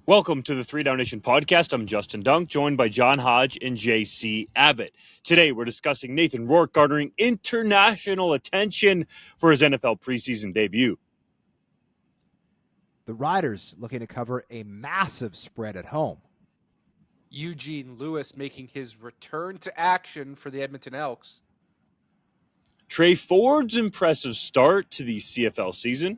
Welcome to the 3DownNation podcast. I'm Justin Dunk, joined by John Hodge and JC Abbott. Today, we're discussing Nathan Rourke garnering international attention for his NFL preseason debut. The Roughriders looking to cover a massive spread at home. Eugene Lewis making his return to action for the Edmonton Elks. Tre Ford's impressive start to the CFL season.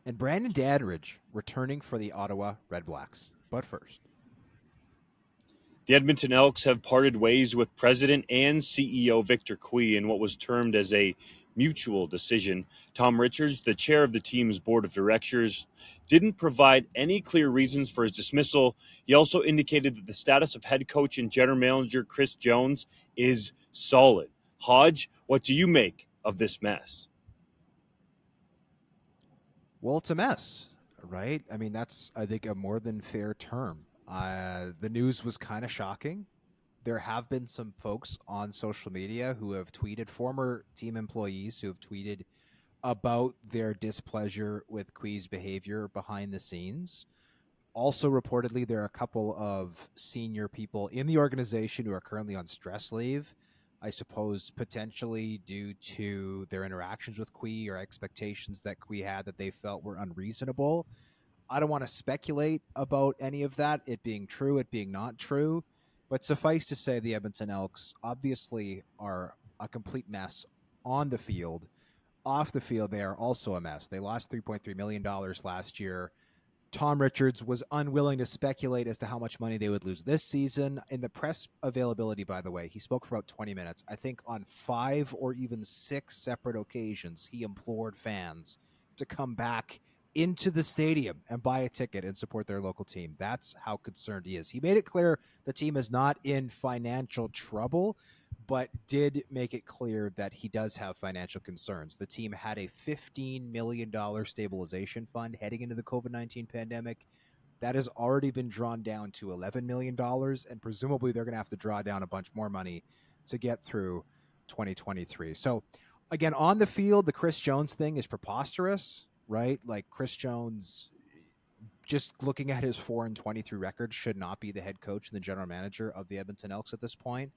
And Brandon Dadridge returning for the Ottawa Redblacks. But first, The Edmonton Elks have parted ways with President and CEO Victor Cui in what was termed as a mutual decision. Tom Richards, the chair of the team's board of directors, didn't provide any clear reasons for his dismissal. He also indicated that the status of head coach and general manager Chris Jones is solid. Hodge, what do you make of this mess? well, it's a mess, right? I mean, that's, I think, a more than fair term. The news was kind of shocking. There have been some folks on social media who have tweeted, former team employees who have tweeted about their displeasure with Cui's behavior behind the scenes. Also, reportedly, there are a couple of senior people in the organization who are currently on stress leave. I suppose potentially due to their interactions with Cui or expectations that Cui had that they felt were unreasonable. I don't want to speculate about any of that, it being true, it being not true. But suffice to say, the Edmonton Elks obviously are a complete mess on the field. Off the field, they are also a mess. They lost $3.3 million last year. Tom Richards was unwilling to speculate as to how much money they would lose this season. In the press availability, by the way, he spoke for about 20 minutes. I think on 5 or even 6 separate occasions, he implored fans to come back into the stadium and buy a ticket and support their local team. That's how concerned he is. He made it clear the team is not in financial trouble, but did make it clear that he does have financial concerns. The team had a $15 million stabilization fund heading into the COVID-19 pandemic. That has already been drawn down to $11 million, and presumably they're going to have to draw down a bunch more money to get through 2023. So, again, on the field, the Chris Jones thing is preposterous, right? Like, Chris Jones, just looking at his 4-23 record, should not be the head coach and the general manager of the Edmonton Elks at this point.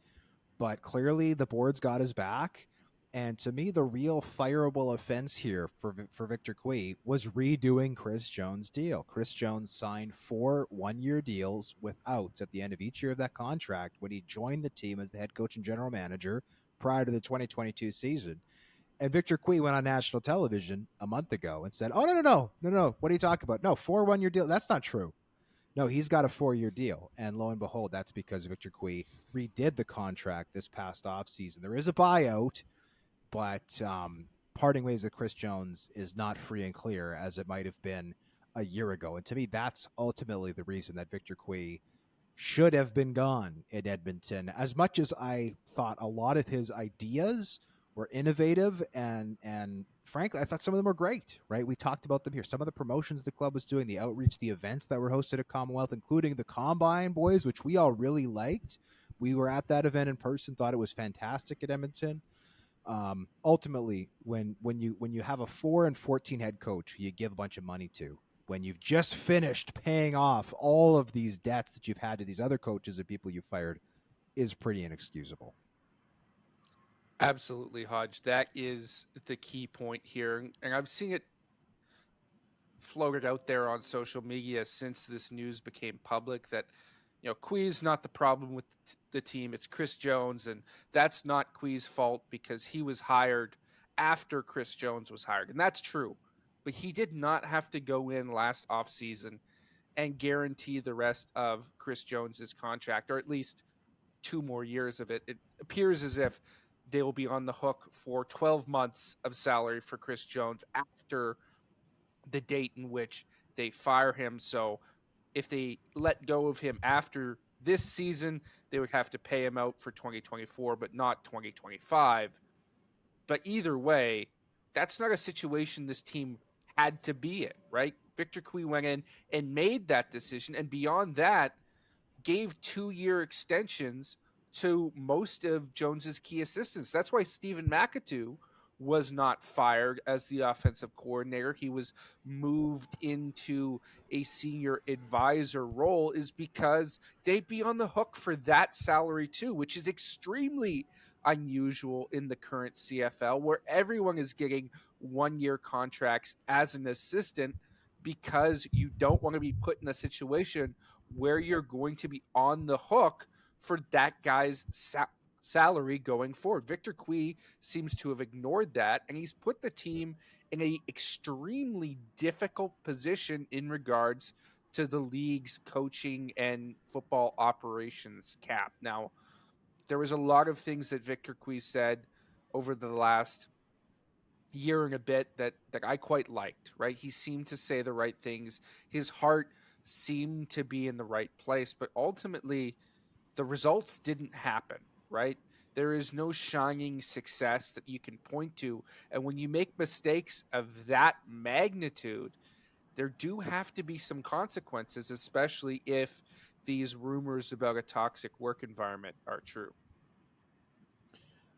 But clearly the board's got his back. And to me, the real fireable offense here for Victor Cui was redoing Chris Jones' deal. Chris Jones signed 4 one-year deals with outs at the end of each year of that contract when he joined the team as the head coach and general manager prior to the 2022 season. And Victor Cui went on national television a month ago and said, oh, no. What are you talking about? No, 4 one-year deals. That's not true. No, he's got a 4-year deal. And lo and behold, that's because Victor Cui redid the contract this past offseason. There is a buyout, but parting ways with Chris Jones is not free and clear as it might have been a year ago. And to me, that's ultimately the reason that Victor Cui should have been gone in Edmonton. As much as I thought a lot of his ideas were innovative and frankly, I thought some of them were great, right? We talked about them here. Some of the promotions the club was doing, the outreach, the events that were hosted at Commonwealth, including the Combine Boys, which we all really liked. We were at that event in person, thought it was fantastic at Edmonton. Ultimately, when you have a 4-14 head coach you give a bunch of money to, when you've just finished paying off all of these debts that you've had to these other coaches and people you fired, is pretty inexcusable. Absolutely, Hodge. That is the key point here. And I've seen it floated out there on social media since this news became public that, Cui is not the problem with the team. It's Chris Jones. And that's not Cui's fault because he was hired after Chris Jones was hired. And that's true. But he did not have to go in last offseason and guarantee the rest of Chris Jones's contract, or at least 2 more years of it. It appears as if they will be on the hook for 12 months of salary for Chris Jones after the date in which they fire him. So if they let go of him after this season, they would have to pay him out for 2024, but not 2025. But either way, that's not a situation this team had to be in, right? Victor Cui went in and made that decision. And beyond that, gave 2-year extensions to most of Jones's key assistants. That's why Stephen McAtoo was not fired as the offensive coordinator. He was moved into a senior advisor role is because they'd be on the hook for that salary too, which is extremely unusual in the current CFL where everyone is getting 1-year contracts as an assistant because you don't want to be put in a situation where you're going to be on the hook for that guy's salary going forward. Victor Cui seems to have ignored that, and he's put the team in a extremely difficult position in regards to the league's coaching and football operations cap. Now, there was a lot of things that Victor Cui said over the last year and a bit that I quite liked, right? He seemed to say the right things. His heart seemed to be in the right place, but ultimately the results didn't happen, right? There is no shining success that you can point to. And when you make mistakes of that magnitude, there do have to be some consequences, especially if these rumors about a toxic work environment are true.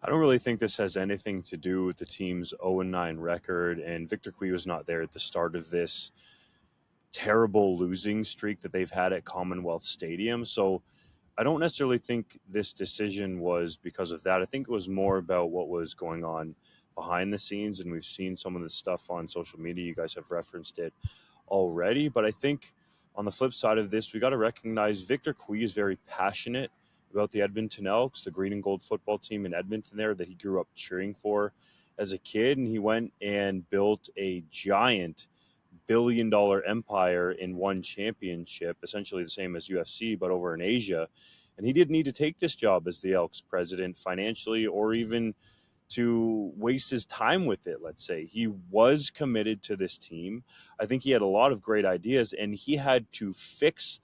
I don't really think this has anything to do with the team's 0-9 record, and Victor Cui was not there at the start of this terrible losing streak that they've had at Commonwealth Stadium. So I don't necessarily think this decision was because of that. I think it was more about what was going on behind the scenes, and we've seen some of the stuff on social media. You guys have referenced it already, but I think on the flip side of this, we got to recognize Victor Cui is very passionate about the Edmonton Elks, the green and gold football team in Edmonton there that he grew up cheering for as a kid, and he went and built a giant billion-dollar empire in one championship, essentially the same as UFC, but over in Asia. And he didn't need to take this job as the Elks president financially or even to waste his time with it, let's say. He was committed to this team. I think he had a lot of great ideas, and he had to fix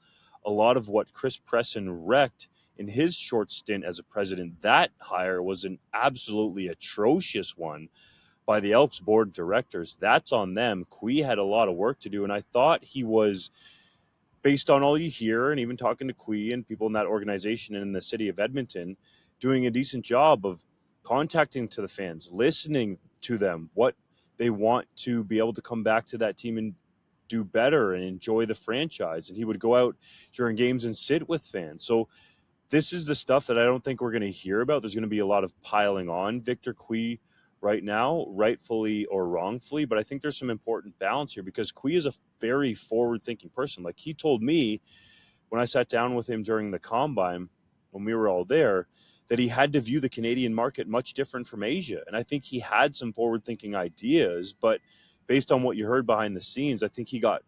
a lot of what Chris Presson wrecked in his short stint as a president. That hire was an absolutely atrocious one by the Elks board of directors. That's on them. Cui had a lot of work to do, and I thought he was, based on all you hear and even talking to Cui and people in that organization and in the city of Edmonton, doing a decent job of contacting to the fans, listening to them, what they want to be able to come back to that team and do better and enjoy the franchise. And he would go out during games and sit with fans. So this is the stuff that I don't think we're going to hear about. There's going to be a lot of piling on Victor Cui right now, rightfully or wrongfully, but I think there's some important balance here because Cui is a very forward-thinking person. Like he told me when I sat down with him during the combine, when we were all there, that he had to view the Canadian market much different from Asia. And I think he had some forward-thinking ideas, but based on what you heard behind the scenes, I think he got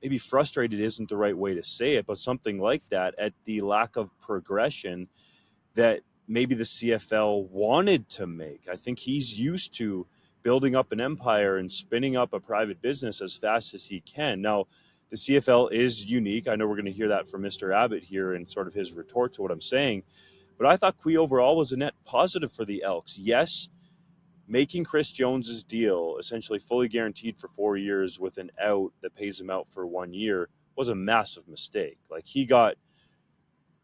maybe frustrated isn't the right way to say it, but something like that at the lack of progression that maybe the CFL wanted to make. I think he's used to building up an empire and spinning up a private business as fast as he can. Now, the CFL is unique. I know we're going to hear that from Mr. Abbott here in sort of his retort to what I'm saying, but I thought Cui overall was a net positive for the Elks. Yes, making Chris Jones's deal essentially fully guaranteed for 4 years with an out that pays him out for 1 year was a massive mistake. Like he got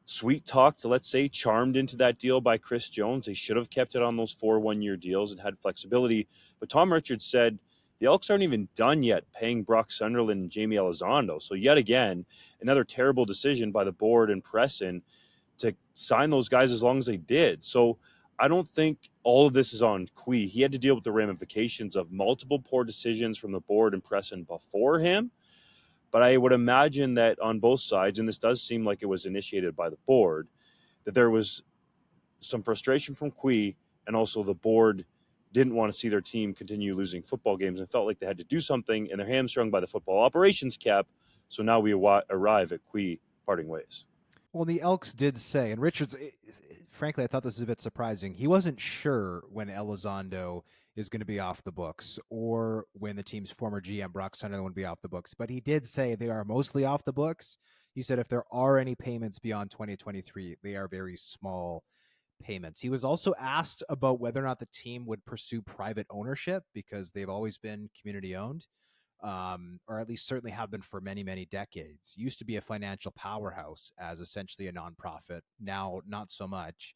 sweet talked, let's say, charmed into that deal by Chris Jones. They should have kept it on those 4 1-year deals and had flexibility. But Tom Richards said the Elks aren't even done yet paying Brock Sunderland and Jamie Elizondo. So yet again, another terrible decision by the board and Presson to sign those guys as long as they did. So I don't think all of this is on Cui. He had to deal with the ramifications of multiple poor decisions from the board and Presson before him. But I would imagine that on both sides, and this does seem like it was initiated by the board, that there was some frustration from Cui, and also the board didn't want to see their team continue losing football games and felt like they had to do something, and they're hamstrung by the football operations cap. So now we arrive at Cui parting ways. Well, the Elks did say, and Richards, frankly, I thought this was a bit surprising. He wasn't sure when Elizondo is going to be off the books or when the team's former GM, Brock Sunderland, would be off the books. But he did say they are mostly off the books. He said if there are any payments beyond 2023, they are very small payments. He was also asked about whether or not the team would pursue private ownership because they've always been community owned. Or at least certainly have been for many, many decades. Used to be a financial powerhouse as essentially a nonprofit. Now, not so much.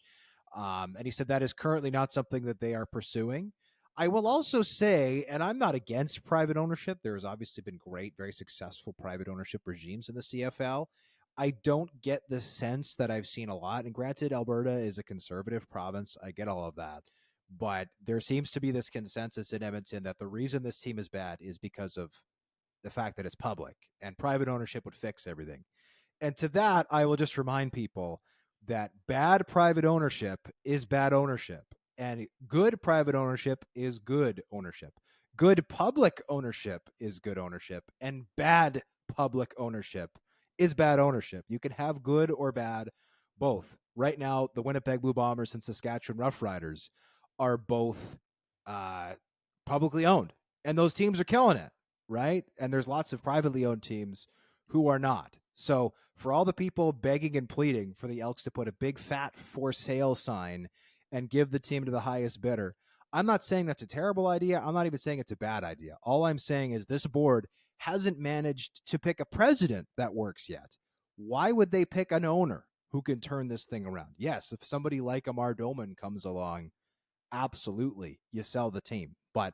And he said that is currently not something that they are pursuing. I will also say, and I'm not against private ownership. There's obviously been great, very successful private ownership regimes in the CFL. I don't get the sense that I've seen a lot. And granted, Alberta is a conservative province. I get all of that. But there seems to be this consensus in Edmonton that the reason this team is bad is because of the fact that it's public, and private ownership would fix everything. And to that, I will just remind people that bad private ownership is bad ownership, and good private ownership is good ownership. Good public ownership is good ownership, and bad public ownership is bad ownership. You can have good or bad, both. Right now, the Winnipeg Blue Bombers and Saskatchewan Roughriders are both publicly owned, and those teams are killing it, right? And there's lots of privately owned teams who are not. So for all the people begging and pleading for the Elks to put a big fat for sale sign and give the team to the highest bidder, I'm not saying that's a terrible idea. I'm not even saying it's a bad idea. All I'm saying is this board hasn't managed to pick a president that works yet. Why would they pick an owner who can turn this thing around? Yes, if somebody like Amar Doman comes along, absolutely, you sell the team. But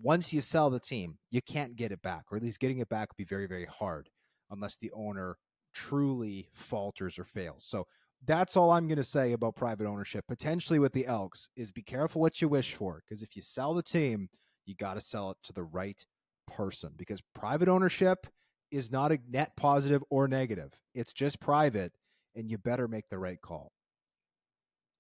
once you sell the team, you can't get it back, or at least getting it back would be very, very hard unless the owner truly falters or fails. So that's all I'm going to say about private ownership, potentially with the Elks, is be careful what you wish for, because if you sell the team, you got to sell it to the right person, because private ownership is not a net positive or negative. It's just private, and you better make the right call.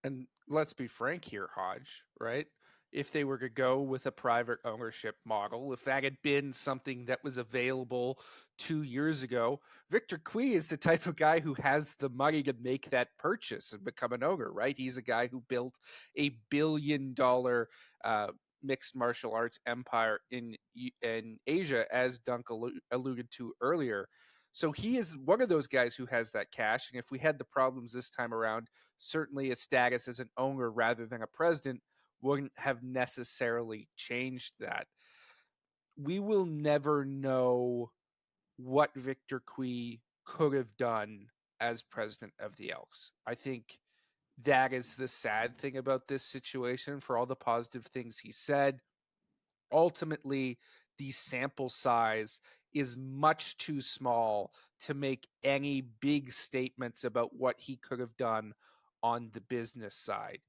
And let's be frank here, Hodge, right? If they were to go with a private ownership model, if that had been something that was available 2 years ago, Victor Cui is the type of guy who has the money to make that purchase and become an owner, right? He's a guy who built a $1 billion mixed martial arts empire in Asia, as Dunk alluded to earlier. So he is one of those guys who has that cash. And if we had the problems this time around, certainly a status as an owner rather than a president wouldn't have necessarily changed that. We will never know what Victor Cui could have done as president of the Elks. I think that is the sad thing about this situation. For all the positive things he said, ultimately the sample size is much too small to make any big statements about what he could have done on the business side.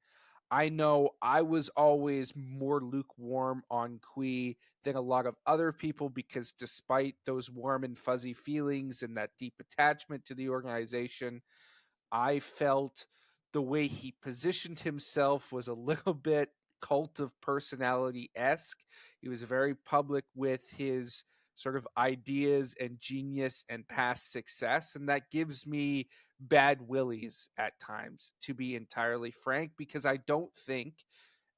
I know I was always more lukewarm on Cui than a lot of other people, because despite those warm and fuzzy feelings and that deep attachment to the organization, I felt the way he positioned himself was a little bit cult of personality-esque. He was very public with his sort of ideas and genius and past success, and that gives me bad willies at times, to be entirely frank, because I don't think,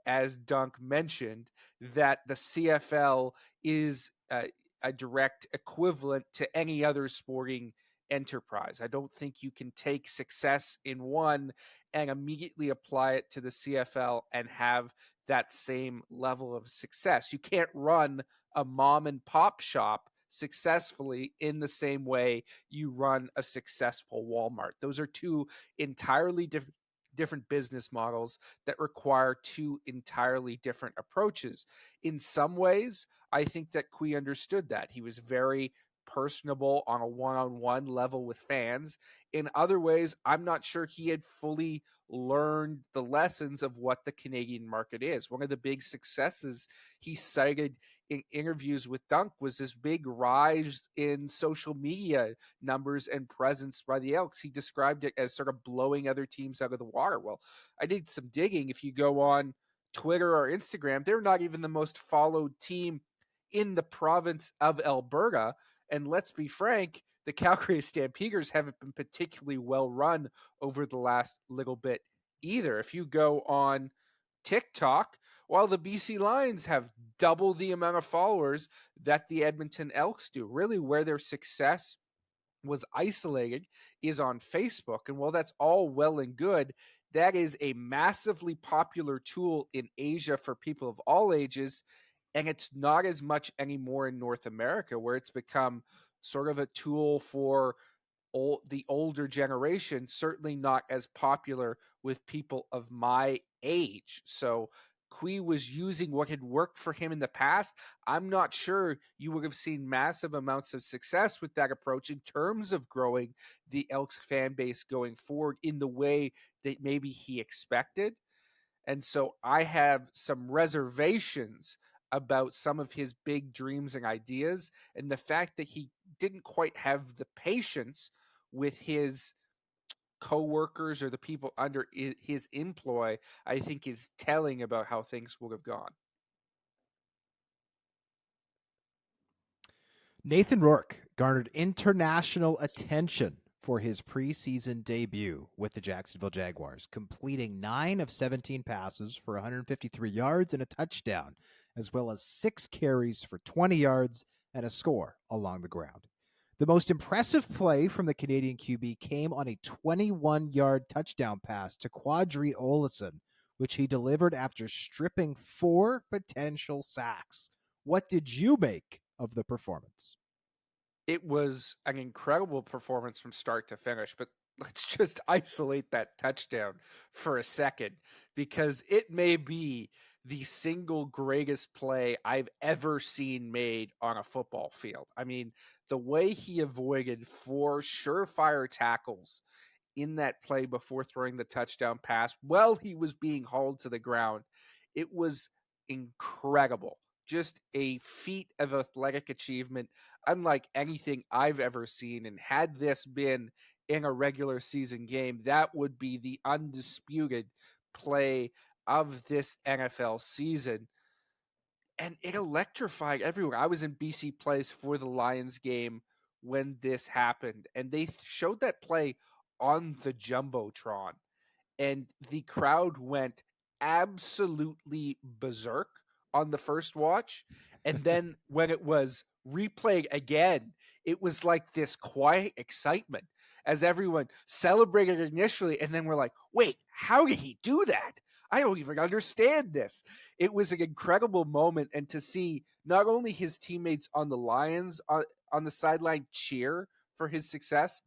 as Dunk mentioned, that the CFL is a direct equivalent to any other sporting enterprise. I don't think you can take success in one and immediately apply it to the CFL and have that same level of success. You can't run a mom and pop shop successfully in the same way you run a successful Walmart. Those are two entirely different business models that require two entirely different approaches. In some ways, I think that Cui understood that. He was very personable on a one-on-one level with fans. In other ways, I'm not sure he had fully learned the lessons of what the Canadian market is. One of the big successes he cited in interviews with Dunk was this big rise in social media numbers and presence by the Elks. He described it as sort of blowing other teams out of the water. Well, I did some digging. If you go on Twitter or Instagram, they're not even the most followed team in the province of Alberta. And let's be frank, the Calgary Stampeders haven't been particularly well run over the last little bit either. If you go on TikTok, while the BC Lions have double the amount of followers that the Edmonton Elks do, really where their success was isolated is on Facebook. And while that's all well and good, that is a massively popular tool in Asia for people of all ages. And it's not as much anymore in North America, where it's become sort of a tool for the older generation, certainly not as popular with people of my age. So Cui was using what had worked for him in the past, I'm not sure you would have seen massive amounts of success with that approach in terms of growing the Elks fan base going forward in the way that maybe he expected. And so I have some reservations about some of his big dreams and ideas, and the fact that he didn't quite have the patience with his co-workers or the people under his employ, I think is telling about how things would have gone. Nathan Rourke garnered international attention for his preseason debut with the Jacksonville Jaguars, completing 9 of 17 passes for 153 yards and a touchdown, as well as 6 carries for 20 yards and a score along the ground. The most impressive play from the Canadian QB came on a 21-yard touchdown pass to Quadri Olison, which he delivered after stripping 4 potential sacks. What did you make of the performance? It was an incredible performance from start to finish, but let's just isolate that touchdown for a second, because it may be the single greatest play I've ever seen made on a football field. I mean, the way he avoided 4 surefire tackles in that play before throwing the touchdown pass while he was being hauled to the ground, it was incredible. Just a feat of athletic achievement unlike anything I've ever seen. And had this been in a regular season game, that would be the undisputed play of this NFL season. And it electrified everyone. I was in BC Place for the Lions game when this happened, and they showed that play on the Jumbotron, and the crowd went absolutely berserk on the first watch. And then when it was replayed again, it was like this quiet excitement as everyone celebrated initially. And then we're like, wait, how did he do that? I don't even understand this. It was an incredible moment. And to see not only his teammates on the Lions on the sideline cheer for his success,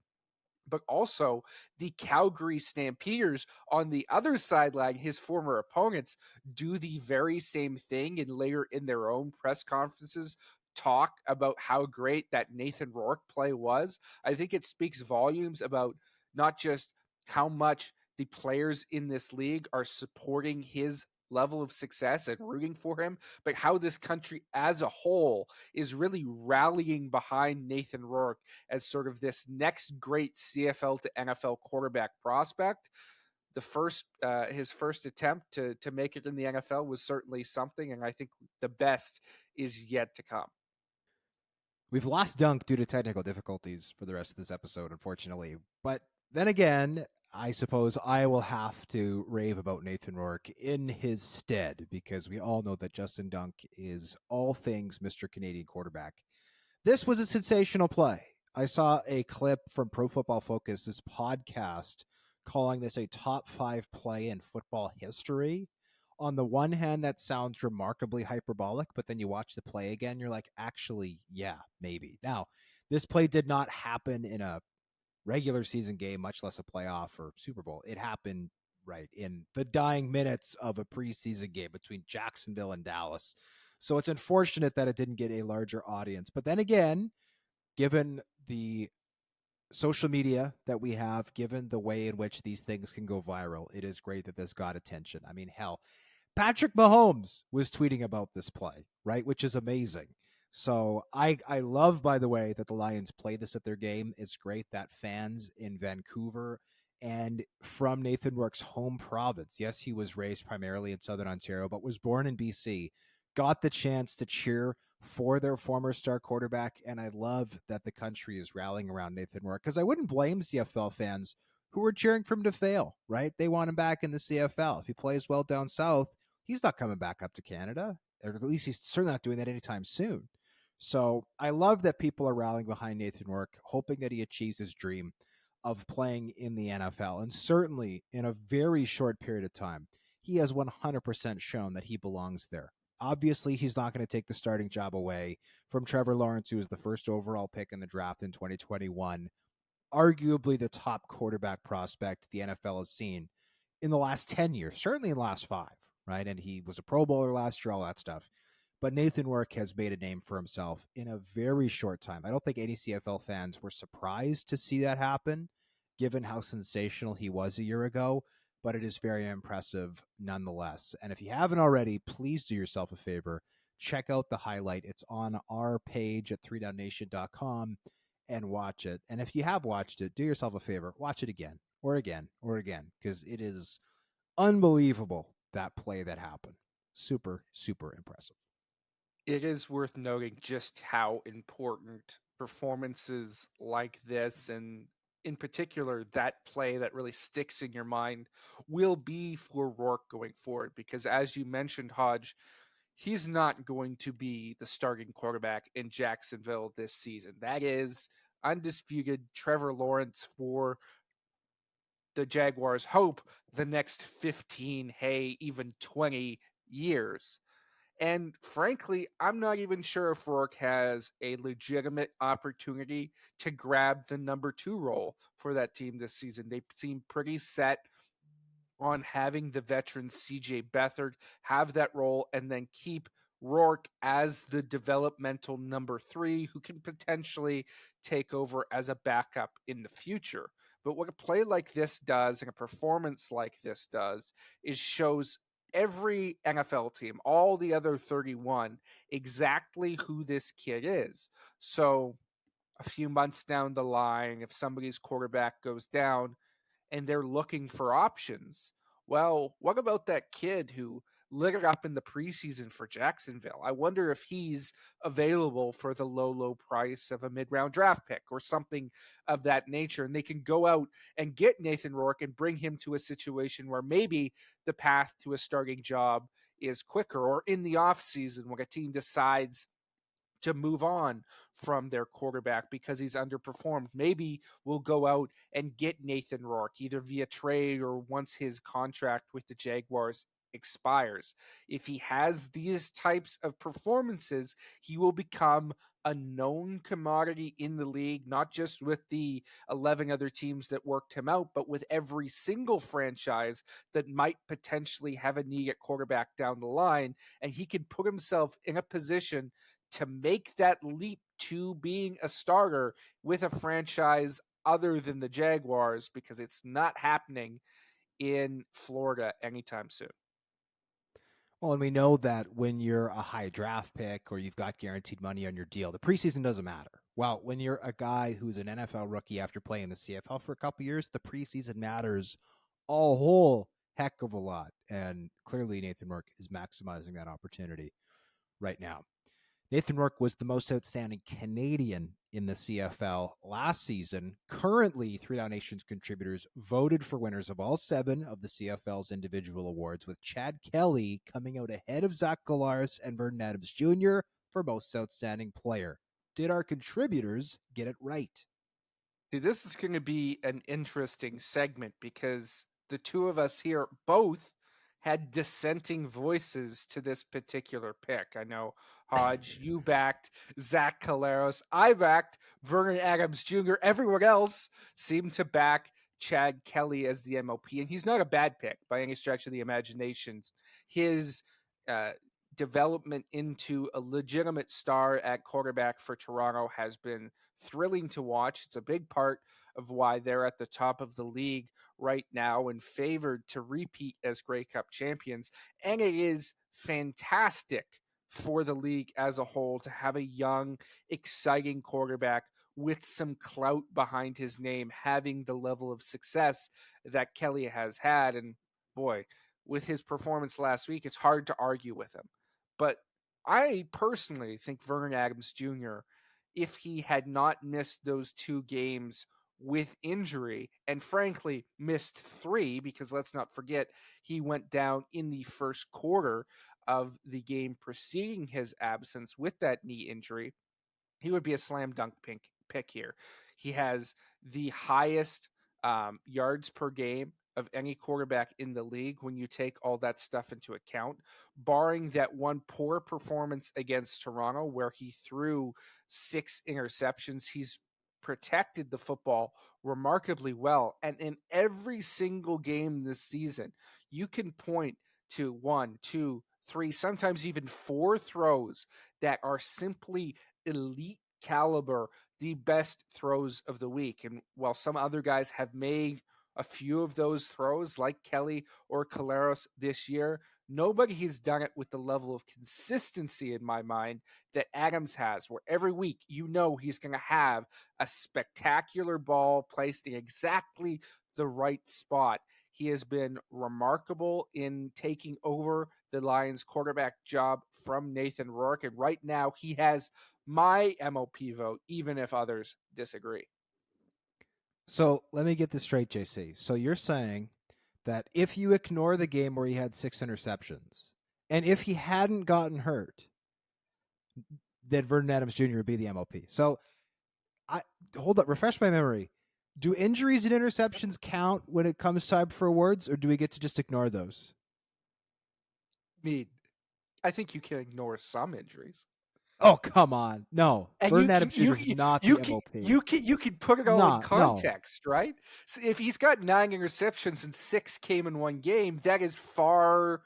but also the Calgary Stampeders on the other sideline, his former opponents, do the very same thing and later in their own press conferences talk about how great that Nathan Rourke play was. I think it speaks volumes about not just how much the players in this league are supporting his level of success and rooting for him, but how this country as a whole is really rallying behind Nathan Rourke as sort of this next great CFL to NFL quarterback prospect. His first attempt to make it in the NFL was certainly something, and I think the best is yet to come. We've lost Dunk due to technical difficulties for the rest of this episode, unfortunately. But then again, I suppose I will have to rave about Nathan Rourke in his stead, because we all know that Justin Dunk is all things Mr. Canadian quarterback. This was a sensational play. I saw a clip from Pro Football Focus, this podcast, calling this a top 5 play in football history. On the one hand, that sounds remarkably hyperbolic, but then you watch the play again, you're like, actually, yeah, maybe. Now, this play did not happen in a regular season game, much less a playoff or Super Bowl. It happened right in the dying minutes of a preseason game between Jacksonville and Dallas. So it's unfortunate that it didn't get a larger audience. But then again, given the social media that we have, given the way in which these things can go viral, it is great that this got attention. I mean, hell, Patrick Mahomes was tweeting about this play, right? Which is amazing. So I love, by the way, that the Lions play this at their game. It's great that fans in Vancouver and from Nathan Rourke's home province, yes, he was raised primarily in Southern Ontario, but was born in BC, got the chance to cheer for their former star quarterback. And I love that the country is rallying around Nathan Rourke, because I wouldn't blame CFL fans who were cheering for him to fail, right? They want him back in the CFL. If he plays well down south, he's not coming back up to Canada, or at least he's certainly not doing that anytime soon. So I love that people are rallying behind Nathan Rourke, hoping that he achieves his dream of playing in the NFL. And certainly in a very short period of time, he has 100% shown that he belongs there. Obviously, he's not going to take the starting job away from Trevor Lawrence, who was the first overall pick in the draft in 2021, arguably the top quarterback prospect the NFL has seen in the last 10 years, certainly in the last 5. right? And he was a Pro Bowler last year, all that stuff. But Nathan Rourke has made a name for himself in a very short time. I don't think any CFL fans were surprised to see that happen, given how sensational he was a year ago, but it is very impressive nonetheless. And if you haven't already, please do yourself a favor. Check out the highlight. It's on our page at 3DownNation.com and watch it. And if you have watched it, do yourself a favor. Watch it again or again or again, because it is unbelievable, that play that happened. Super, super impressive. It is worth noting just how important performances like this, and in particular that play that really sticks in your mind, will be for Rourke going forward. Because as you mentioned, Hodge, he's not going to be the starting quarterback in Jacksonville this season. That is undisputed Trevor Lawrence for the Jaguars' hope the next 15, hey, even 20 years. And frankly, I'm not even sure if Rourke has a legitimate opportunity to grab the number 2 role for that team this season. They seem pretty set on having the veteran CJ Beathard have that role and then keep Rourke as the developmental number 3 who can potentially take over as a backup in the future. But what a play like this does and a performance like this does is shows every NFL team, all the other 31, exactly who this kid is. So a few months down the line, if somebody's quarterback goes down and they're looking for options, well, what about that kid who lit it up in the preseason for Jacksonville? I wonder if he's available for the low price of a mid-round draft pick or something of that nature. And they can go out and get Nathan Rourke and bring him to a situation where maybe the path to a starting job is quicker, or in the offseason when a team decides to move on from their quarterback because he's underperformed. Maybe we'll go out and get Nathan Rourke either via trade or once his contract with the Jaguars expires. If he has these types of performances, he will become a known commodity in the league, not just with the 11 other teams that worked him out, but with every single franchise that might potentially have a need at quarterback down the line. And he can put himself in a position to make that leap to being a starter with a franchise other than the Jaguars, because it's not happening in Florida anytime soon. Well, and we know that when you're a high draft pick or you've got guaranteed money on your deal, the preseason doesn't matter. Well, when you're a guy who's an NFL rookie after playing the CFL for a couple years, the preseason matters a whole heck of a lot. And clearly Nathan Rourke is maximizing that opportunity right now. Nathan Rourke was the most outstanding Canadian in the CFL last season. Currently, 3DownNation's contributors voted for winners of all 7 of the CFL's individual awards, with Chad Kelly coming out ahead of Zach Collaros and Vernon Adams Jr. for most outstanding player. Did our contributors get it right? See, this is going to be an interesting segment because the two of us here both had dissenting voices to this particular pick. I know, Hodge, you backed Zach Collaros. I backed Vernon Adams Jr. Everyone else seemed to back Chad Kelly as the MOP, and he's not a bad pick by any stretch of the imagination. His development into a legitimate star at quarterback for Toronto has been thrilling to watch. It's a big part of why they're at the top of the league right now and favored to repeat as Grey Cup champions. And it is fantastic for the league as a whole to have a young, exciting quarterback with some clout behind his name, having the level of success that Kelly has had. And boy, with his performance last week, it's hard to argue with him. But I personally think Vernon Adams Jr., if he had not missed those 2 games with injury, and frankly missed 3, because let's not forget he went down in the first quarter of the game preceding his absence with that knee injury, he would be a slam dunk pick here. He has the highest yards per game of any quarterback in the league when you take all that stuff into account, barring that one poor performance against Toronto where he threw 6 interceptions. He's protected the football remarkably well. And in every single game this season, you can point to 1, 2, 3, sometimes even 4 throws that are simply elite caliber, the best throws of the week. And while some other guys have made a few of those throws, like Kelly or Collaros this year, nobody has done it with the level of consistency, in my mind, that Adams has, where every week you know he's going to have a spectacular ball placed in exactly the right spot. He has been remarkable in taking over the Lions quarterback job from Nathan Rourke. And right now he has my MOP vote, even if others disagree. So let me get this straight, JC. So you're saying that if you ignore the game where he had 6 interceptions, and if he hadn't gotten hurt, then Vernon Adams Jr. would be the MOP. So hold up, refresh my memory. Do injuries and interceptions count when it comes time for awards, or do we get to just ignore those? I mean, I think you can ignore some injuries. Oh, come on. No. And Vernon Adams Jr. is not the MOP. You can put it all in context, right? So if he's got 9 interceptions and 6 came in one game, that is far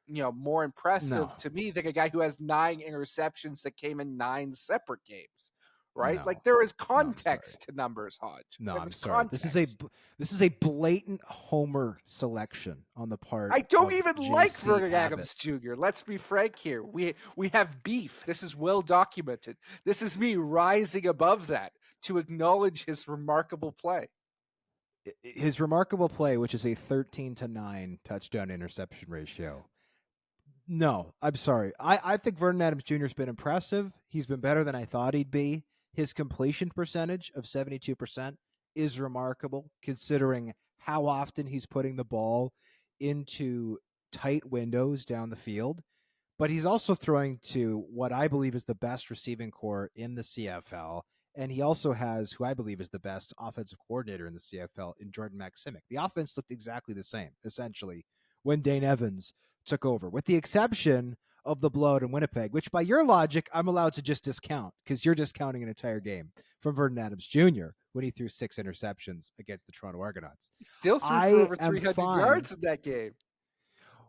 more impressive to me than a guy who has 9 interceptions that came in 9 separate games. Right? No. Like there is context to numbers, Hodge. No, I'm sorry. This is a blatant homer selection on the part. I don't even JC like Vernon Abbott. Adams Jr. Let's be frank here. We have beef. This is well documented. This is me rising above that to acknowledge his remarkable play. His remarkable play, which is a 13-9 touchdown interception ratio. No, I'm sorry. I think Vernon Adams Jr. has been impressive. He's been better than I thought he'd be. His completion percentage of 72% is remarkable, considering how often he's putting the ball into tight windows down the field. But he's also throwing to what I believe is the best receiving core in the CFL. And he also has who I believe is the best offensive coordinator in the CFL in Jordan Maksimic. The offense looked exactly the same, essentially, when Dane Evans took over, with the exception of the blowout in Winnipeg, which by your logic, I'm allowed to just discount because you're discounting an entire game from Vernon Adams Jr. when he threw 6 interceptions against the Toronto Argonauts. He still threw for over 300 yards in that game.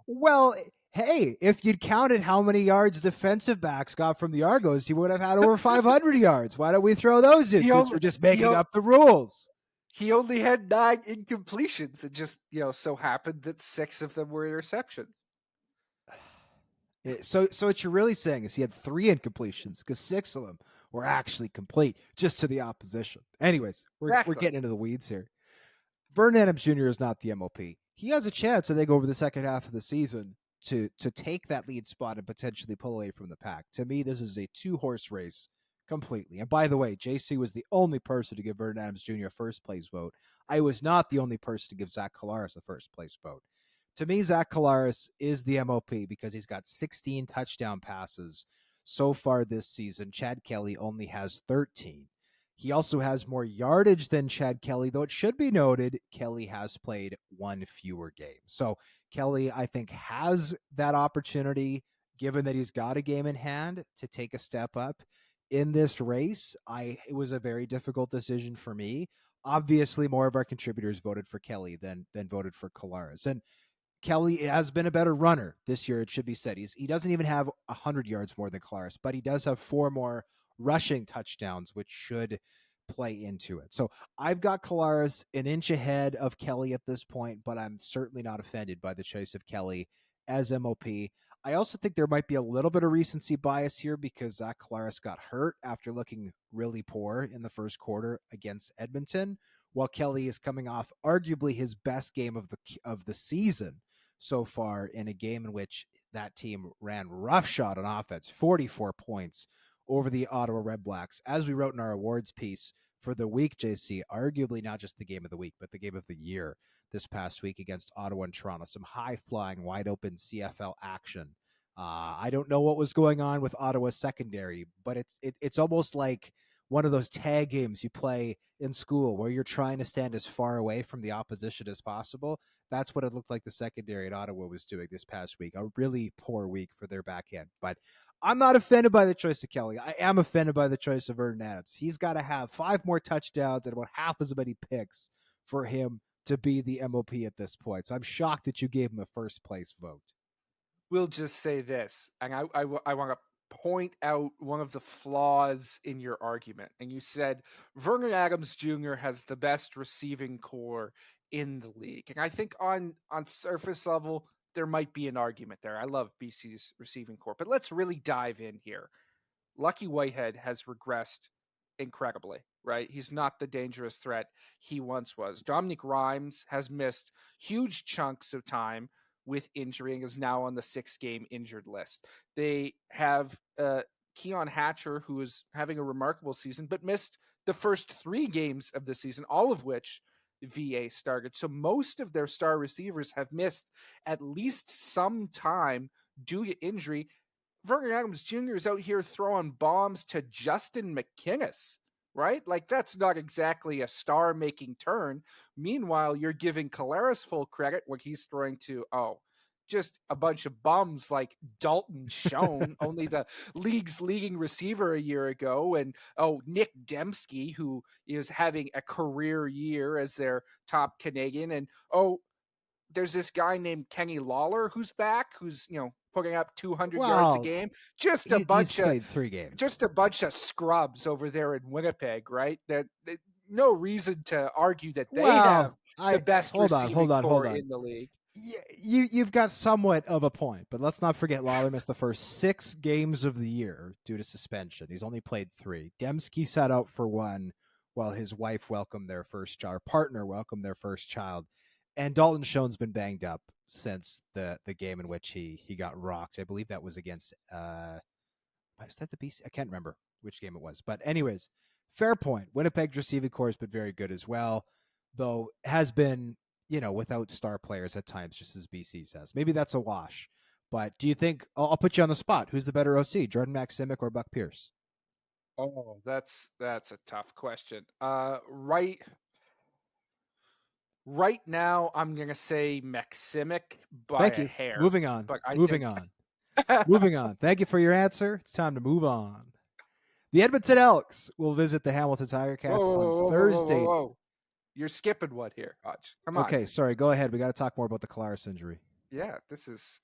Well, hey, if you'd counted how many yards defensive backs got from the Argos, he would have had over 500 yards. Why don't we throw those in since we're just making up the rules? He only had 9 incompletions. It just, so happened that 6 of them were interceptions. So what you're really saying is he had 3 incompletions because 6 of them were actually complete, just to the opposition. Anyways, we're getting into the weeds here. Vernon Adams Jr. is not the MOP. He has a chance, I think, over the second half of the season to take that lead spot and potentially pull away from the pack. To me, this is a 2-horse race completely. And by the way, JC was the only person to give Vernon Adams Jr. a first place vote. I was not the only person to give Zach Collaros a first place vote. To me, Zach Collaros is the MOP because he's got 16 touchdown passes so far this season. Chad Kelly only has 13. He also has more yardage than Chad Kelly, though it should be noted Kelly has played 1 fewer game. So Kelly, I think, has that opportunity, given that he's got a game in hand, to take a step up in this race. It was a very difficult decision for me. Obviously, more of our contributors voted for Kelly than voted for Collaros. And Kelly has been a better runner this year, it should be said. He doesn't even have 100 yards more than Collaros, but he does have 4 more rushing touchdowns, which should play into it. So I've got Collaros an inch ahead of Kelly at this point, but I'm certainly not offended by the choice of Kelly as MOP. I also think there might be a little bit of recency bias here because Zach Collaros got hurt after looking really poor in the first quarter against Edmonton, while Kelly is coming off arguably his best game of the season so far, in a game in which that team ran roughshod on offense, 44 points over the Ottawa Redblacks. As we wrote in our awards piece for the week, JC, arguably not just the game of the week, but the game of the year this past week against Ottawa and Toronto. Some high-flying, wide-open CFL action. I don't know what was going on with Ottawa's secondary, but it's almost like one of those tag games you play in school where you're trying to stand as far away from the opposition as possible. That's what it looked like the secondary at Ottawa was doing this past week. A really poor week for their back end. But I'm not offended by the choice of Kelly. I am offended by the choice of Vernon Adams. He's got to have 5 more touchdowns and about half as many picks for him to be the MOP at this point. So I'm shocked that you gave him a first place vote. will just say this, and I want to point out one of the flaws in your argument. And you said Vernon Adams Jr. has the best receiving core in the league. And I think on surface level, there might be an argument there. I love BC's receiving core, but let's really dive in here. Lucky Whitehead has regressed incredibly, right? He's not the dangerous threat he once was. Dominic Rhymes has missed huge chunks of time with injury and is now on the 6-game injured list. They have Keon Hatcher, who is having a remarkable season, but missed the first 3 games of the season, all of which VA started. So most of their star receivers have missed at least some time due to injury. Vernon Adams Jr. is out here throwing bombs to Justin McInnis, right? Like, that's not exactly a star-making turn. Meanwhile, you're giving Collaros full credit when he's throwing to, just a bunch of bums like Dalton Schoen, only the league's leading receiver a year ago, and Nick Dembski, who is having a career year as their top Canadian, and there's this guy named Kenny Lawler who's back, who's putting up 200 yards a game. Just a bunch he's played 3 games. Just a bunch of scrubs over there in Winnipeg, right? That no reason to argue that they have the best receiving core in the league. You've got somewhat of a point, but let's not forget Lawler missed the first 6 games of the year due to suspension. He's only played 3. Dembski sat out for 1 while his wife welcomed their first child, partner welcomed their first child. And Dalton Schoen's been banged up since the game in which he got rocked. I believe that was against was that the BC? I can't remember which game it was. But anyways, fair point. Winnipeg's receiving core has been very good as well, though has been, without star players at times, just as BC says. Maybe that's a wash. But do you think, I'll put you on the spot, who's the better OC, Jordan Maximic or Buck Pierce? Oh, that's a tough question. Right now, I'm going to say Maximic by a hair. Moving on. Moving on. Thank you for your answer. It's time to move on. The Edmonton Elks will visit the Hamilton Tiger Cats on Thursday. Whoa. You're skipping one here, Hodge. Come on. Okay, sorry. Go ahead. We got to talk more about the Collaros injury. Yeah, this is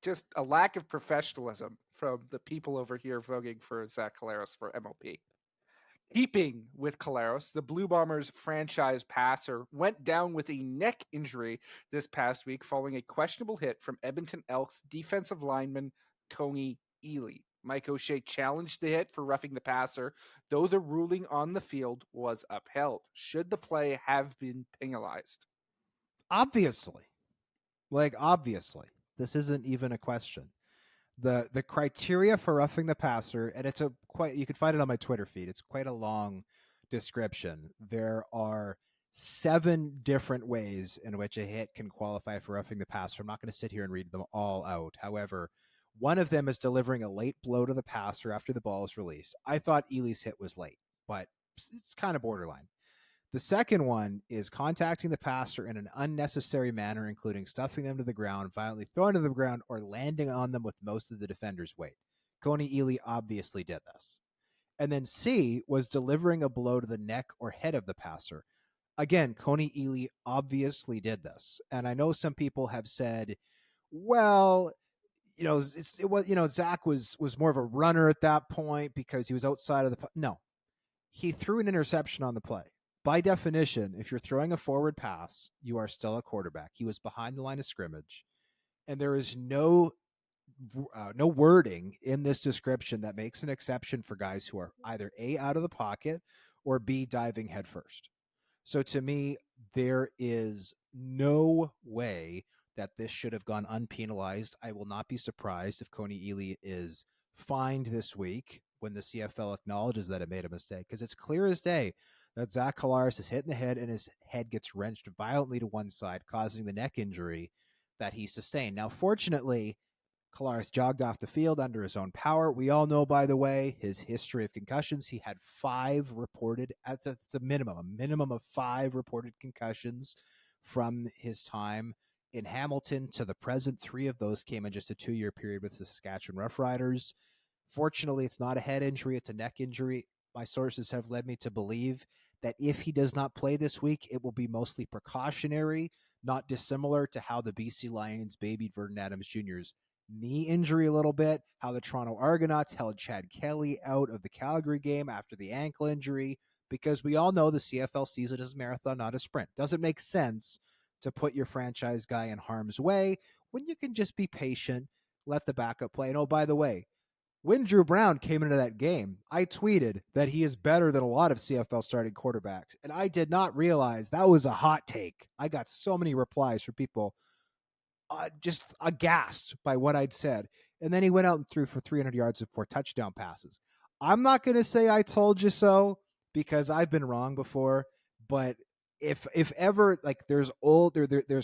just a lack of professionalism from the people over here voting for Zach Collaros for MLP. Keeping with Collaros, the Blue Bombers franchise passer went down with a neck injury this past week following a questionable hit from Edmonton Elks defensive lineman Coney Ely. Mike O'Shea challenged the hit for roughing the passer, though the ruling on the field was upheld. Should the play have been penalized? Obviously. This isn't even a question. The criteria for roughing the passer, and you can find it on my Twitter feed. It's quite a long description. There are 7 different ways in which a hit can qualify for roughing the passer. I'm not going to sit here and read them all out. However, one of them is delivering a late blow to the passer after the ball is released. I thought Ely's hit was late, but it's kind of borderline. The second one is contacting the passer in an unnecessary manner, including stuffing them to the ground, violently throwing them to the ground, or landing on them with most of the defender's weight. Coney Ely obviously did this. And then C was delivering a blow to the neck or head of the passer. Again, Coney Ely obviously did this. And I know some people have said, well, Zach was more of a runner at that point because he was outside of the... No, he threw an interception on the play. By definition, if you're throwing a forward pass, you are still a quarterback. He was behind the line of scrimmage, and there is no wording in this description that makes an exception for guys who are either A, out of the pocket, or B, diving headfirst. So to me, there is no way that this should have gone unpenalized. I will not be surprised if Coney Ely is fined this week when the CFL acknowledges that it made a mistake, because it's clear as day that Zach Collaros is hit in the head and his head gets wrenched violently to one side, causing the neck injury that he sustained. Now, fortunately, Collaros jogged off the field under his own power. We all know, by the way, his history of concussions. He had 5 reported, that's a minimum of 5 reported concussions from his time in Hamilton to the present. 3 of those came in just a 2-year period with the Saskatchewan Roughriders. Fortunately, it's not a head injury, it's a neck injury. My sources have led me to believe that if he does not play this week, it will be mostly precautionary not dissimilar to how the BC Lions babied Vernon Adams Jr.'s knee injury a little bit, how the Toronto Argonauts held Chad Kelly out of the Calgary game after the ankle injury, because we all know the CFL season is a marathon, not a sprint. Doesn't make sense to put your franchise guy in harm's way when you can just be patient, let the backup play. And oh, by the way, when Drew Brown came into that game, I tweeted that he is better than a lot of CFL starting quarterbacks. And I did not realize that was a hot take. I got so many replies from people just aghast by what I'd said. And then he went out and threw for 300 yards and 4 touchdown passes. I'm not going to say I told you so because I've been wrong before, but if ever like there's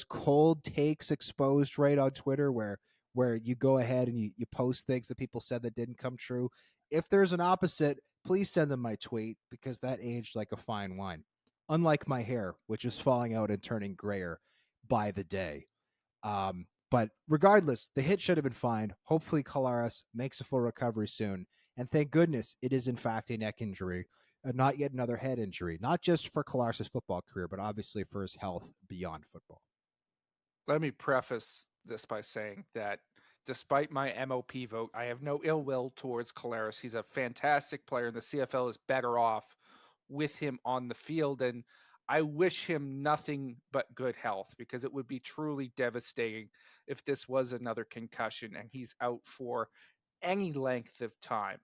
cold takes exposed right on Twitter where you go ahead and you post things that people said that didn't come true. If there's an opposite, please send them my tweet because that aged like a fine wine. Unlike my hair, which is falling out and turning grayer by the day. But regardless, the hit should have been fine. Hopefully Collaros makes a full recovery soon. And thank goodness it is in fact a neck injury and not yet another head injury, not just for Collaros' football career, but obviously for his health beyond football. Let me preface this by saying that despite my MOP vote, I have no ill will towards Collaros. He's a fantastic player, and the CFL is better off with him on the field. And I wish him nothing but good health because it would be truly devastating if this was another concussion and he's out for any length of time.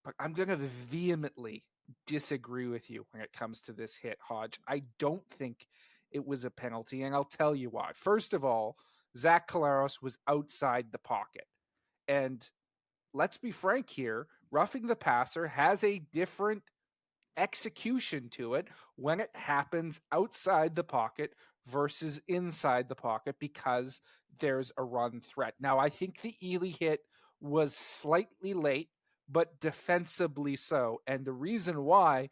But I'm going to vehemently disagree with you when it comes to this hit, Hodge. I don't think it was a penalty, and I'll tell you why. First of all, Zach Collaros was outside the pocket. And let's be frank here, roughing the passer has a different execution to it when it happens outside the pocket versus inside the pocket because there's a run threat. Now, I think the Ely hit was slightly late, but defensively so. And the reason why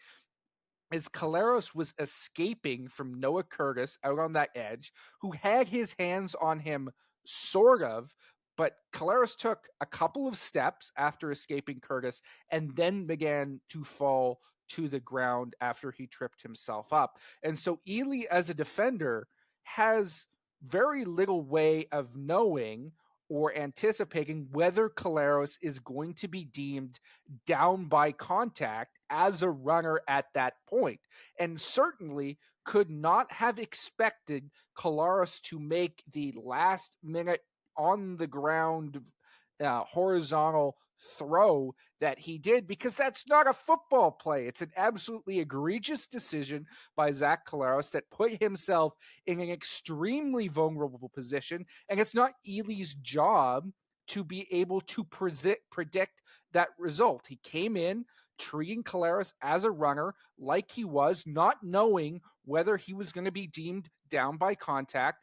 is Collaros was escaping from Noah Curtis out on that edge, who had his hands on him, sort of, but Collaros took a couple of steps after escaping Curtis and then began to fall to the ground after he tripped himself up. And so Ely, as a defender, has very little way of knowing or anticipating whether Collaros is going to be deemed down by contact as a runner at that point, and certainly could not have expected Collaros to make the last minute on the ground horizontal throw that he did, because that's not a football play. It's an absolutely egregious decision by Zach Collaros that put himself in an extremely vulnerable position, and it's not Ely's job to be able to predict that result. He came in treating Collaros as a runner like he was, not knowing whether he was going to be deemed down by contact,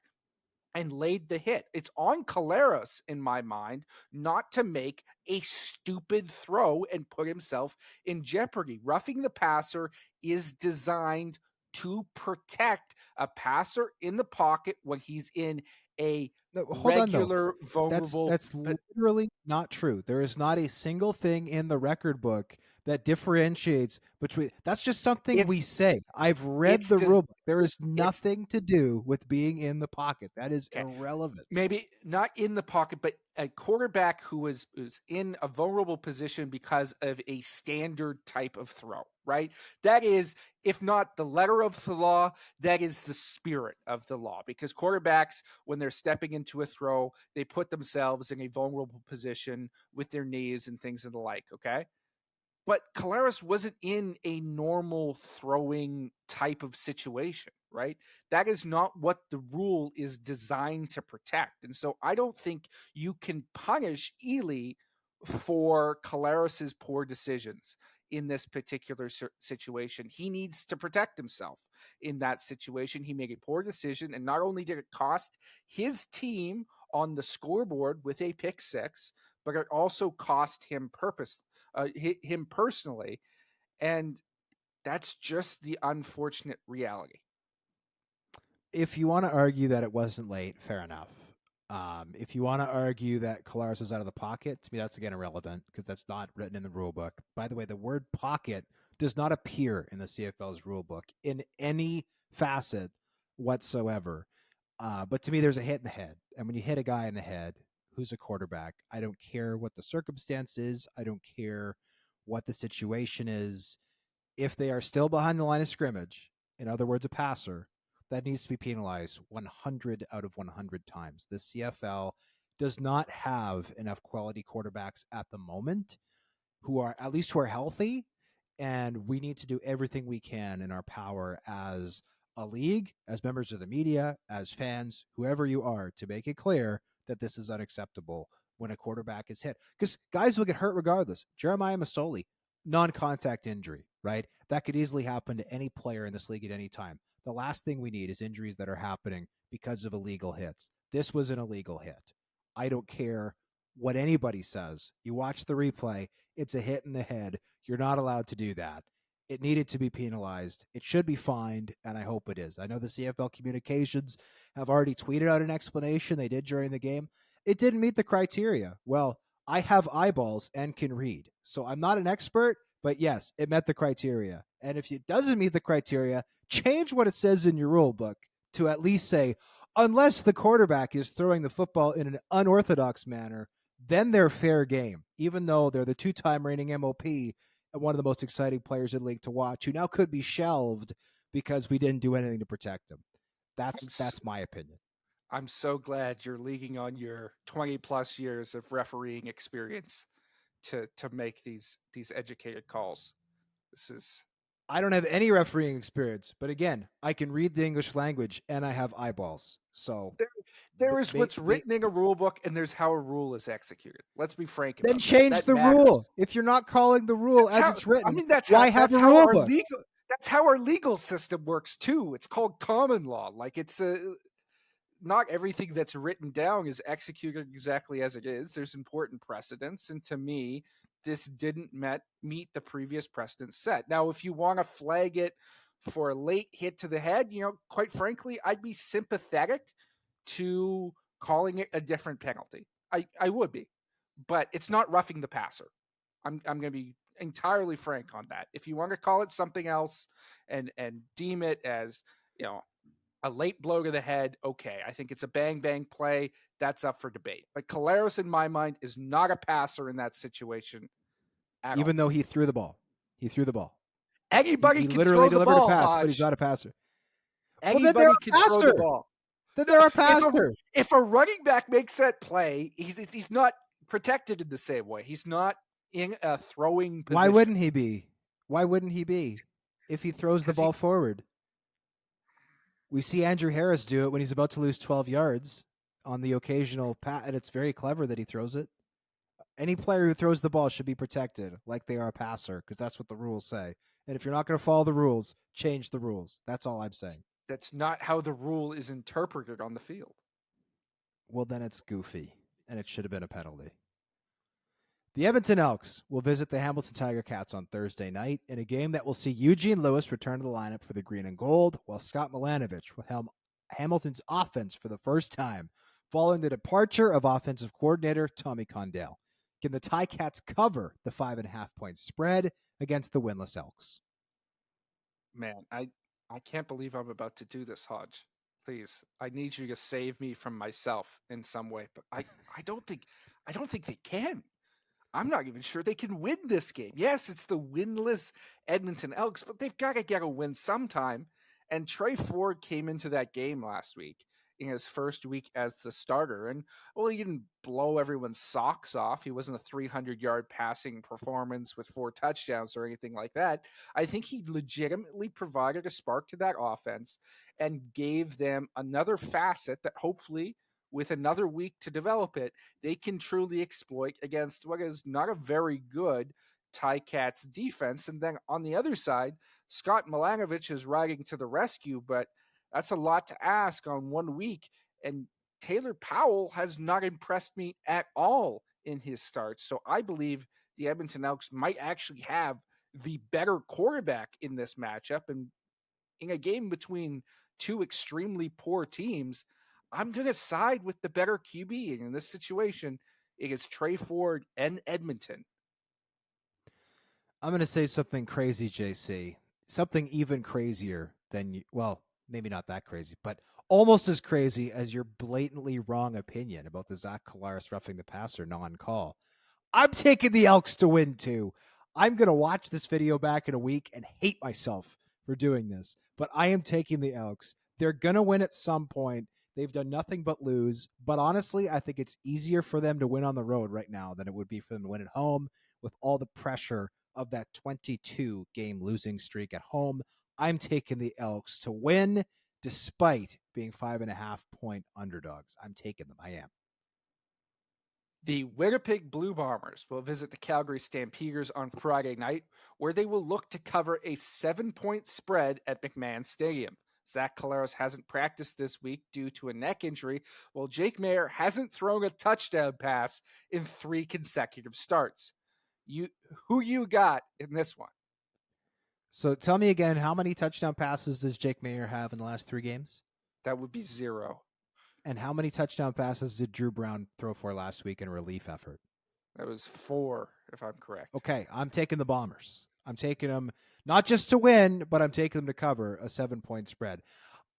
and laid the hit. It's on Collaros, in my mind, not to make a stupid throw and put himself in jeopardy. Roughing the passer is designed to protect a passer in the pocket when he's in a regular, vulnerable. That's literally not true. There is not a single thing in the record book that differentiates between. That's just something we say. I've read the rule book. There is nothing to do with being in the pocket. That is irrelevant. Maybe not in the pocket, but a quarterback who is in a vulnerable position because of a standard type of throw, right? That is, if not the letter of the law, that is the spirit of the law, because quarterbacks, when they're stepping into a throw, they put themselves in a vulnerable position with their knees and things of the like, okay? But Collaros wasn't in a normal throwing type of situation, right? That is not what the rule is designed to protect. And so I don't think you can punish Ely for Collaros's poor decisions in this particular situation. He needs to protect himself in that situation. He made a poor decision, and not only did it cost his team on the scoreboard with a pick six, but it also cost him him personally, and that's just the unfortunate reality. If you want to argue that it wasn't late, fair enough. If you want to argue that Collaros is out of the pocket, to me that's again irrelevant because that's not written in the rule book. By the way, the word pocket does not appear in the CFL's rule book in any facet whatsoever. But to me, there's a hit in the head. And when you hit a guy in the head who's a quarterback, I don't care what the circumstance is. I don't care what the situation is. If they are still behind the line of scrimmage, in other words, a passer, that needs to be penalized 100 out of 100 times. The CFL does not have enough quality quarterbacks at the moment who are healthy, and we need to do everything we can in our power as a league, as members of the media, as fans, whoever you are, to make it clear that this is unacceptable when a quarterback is hit. Because guys will get hurt regardless. Jeremiah Masoli, non-contact injury, right? That could easily happen to any player in this league at any time. The last thing we need is injuries that are happening because of illegal hits. This was an illegal hit. I don't care what anybody says. You watch the replay, it's a hit in the head. You're not allowed to do that. It needed to be penalized. It should be fined, and I hope it is. I know the CFL communications have already tweeted out an explanation they did during the game. It didn't meet the criteria. Well, I have eyeballs and can read, so I'm not an expert, but yes, it met the criteria. And if it doesn't meet the criteria, change what it says in your rule book to at least say, unless the quarterback is throwing the football in an unorthodox manner, then they're fair game, even though they're the two-time reigning MOP and one of the most exciting players in the league to watch, who now could be shelved because we didn't do anything to protect him. That's my opinion. I'm so glad you're leaning on your 20 plus years of refereeing experience to make these educated calls. I don't have any refereeing experience, but again, I can read the English language and I have eyeballs. So there is what's written in a rule book, and there's how a rule is executed. Let's be frank about then change that. the rule. If you're not calling the rule it's written, I mean, that's why have a rule book? That's how our legal system works too. It's called common law. Like, it's not everything that's written down is executed exactly as it is. There's important precedents, and to me, this didn't meet the previous precedent set. Now, if you want to flag it for a late hit to the head, quite frankly, I'd be sympathetic to calling it a different penalty. I would be, but it's not roughing the passer. I'm going to be entirely frank on that. If you want to call it something else and deem it as, a late blow to the head, okay. I think it's a bang-bang play. That's up for debate. But Collaros, in my mind, is not a passer in that situation at Even all. though he threw the ball. He threw the ball. Anybody he can literally throw the delivered ball, a pass, Hodge. but he's not a passer. Anybody can throw the ball. Then they're a passer. If a running back makes that play, he's not protected in the same way. He's not in a throwing position. Why wouldn't he be? Why wouldn't he be if he throws the ball forward? We see Andrew Harris do it when he's about to lose 12 yards on the occasional pass, and it's very clever that he throws it. Any player who throws the ball should be protected like they are a passer, because that's what the rules say. And if you're not going to follow the rules, change the rules. That's all I'm saying. That's not how the rule is interpreted on the field. Well, then it's goofy, and it should have been a penalty. The Edmonton Elks will visit the Hamilton Tiger Cats on Thursday night in a game that will see Eugene Lewis return to the lineup for the green and gold, while Scott Milanovich will helm Hamilton's offense for the first time following the departure of offensive coordinator Tommy Condell. Can the Ticats cover the 5.5-point spread against the winless Elks? Man, I can't believe I'm about to do this, Hodge. Please, I need you to save me from myself in some way. But I don't think they can. I'm not even sure they can win this game. Yes, it's the winless Edmonton Elks, but they've got to get a win sometime. And Tre Ford came into that game last week in his first week as the starter. And, well, he didn't blow everyone's socks off. He wasn't a 300-yard passing performance with 4 touchdowns or anything like that. I think he legitimately provided a spark to that offense and gave them another facet that hopefully, with another week to develop it, they can truly exploit against what is not a very good Ticats defense. And then on the other side, Scott Milanovich is riding to the rescue, but that's a lot to ask on 1 week. And Taylor Powell has not impressed me at all in his starts. So I believe the Edmonton Elks might actually have the better quarterback in this matchup. And in a game between two extremely poor teams, I'm going to side with the better QB. And in this situation, it is Tre Ford and Edmonton. I'm going to say something crazy, JC. Something even crazier than maybe not that crazy, but almost as crazy as your blatantly wrong opinion about the Zach Collaros roughing the passer non-call. I'm taking the Elks to win too. I'm going to watch this video back in a week and hate myself for doing this, but I am taking the Elks. They're going to win at some point. They've done nothing but lose, but honestly, I think it's easier for them to win on the road right now than it would be for them to win at home with all the pressure of that 22 game losing streak at home. I'm taking the Elks to win despite being 5.5-point underdogs. I'm taking them. I am. The Winnipeg Blue Bombers will visit the Calgary Stampeders on Friday night, where they will look to cover a 7-point spread at McMahon Stadium. Zach Collaros hasn't practiced this week due to a neck injury, while Jake Maier hasn't thrown a touchdown pass in 3 consecutive starts. Who you got in this one? So tell me again, how many touchdown passes does Jake Maier have in the last 3 games? That would be 0. And how many touchdown passes did Drew Brown throw for last week in a relief effort? That was 4, if I'm correct. Okay, I'm taking the Bombers. I'm taking them not just to win, but I'm taking them to cover a 7-point spread.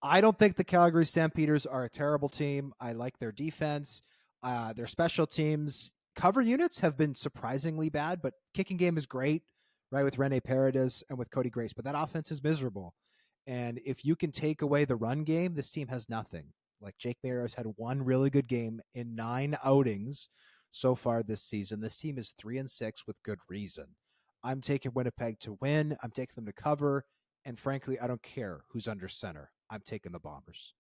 I don't think the Calgary Stampeders are a terrible team. I like their defense. Their special teams cover units have been surprisingly bad, but kicking game is great, right, with Rene Paredes and with Cody Grace. But that offense is miserable. And if you can take away the run game, this team has nothing. Like Jake Maier has had 1 really good game in 9 outings so far this season. This team is 3-6 with good reason. I'm taking Winnipeg to win. I'm taking them to cover. And frankly, I don't care who's under center. I'm taking the Bombers.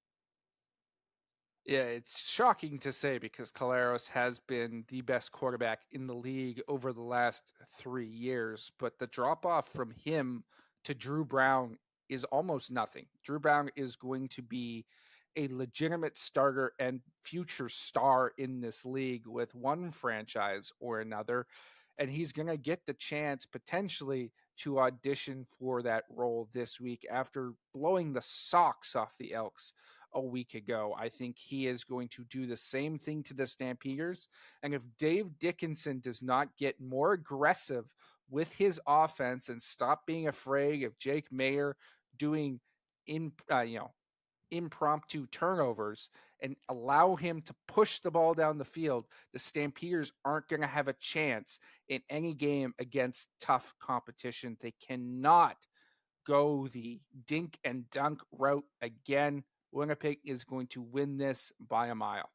Yeah, it's shocking to say because Collaros has been the best quarterback in the league over the last 3 years, but the drop off from him to Drew Brown is almost nothing. Drew Brown is going to be a legitimate starter and future star in this league with one franchise or another. And he's going to get the chance potentially to audition for that role this week after blowing the socks off the Elks a week ago. I think he is going to do the same thing to the Stampeders. And if Dave Dickinson does not get more aggressive with his offense and stop being afraid of Jake Maier doing impromptu turnovers and allow him to push the ball down the field, the Stampeders aren't going to have a chance in any game against tough competition. They cannot go the dink and dunk route again. Winnipeg is going to win this by a mile.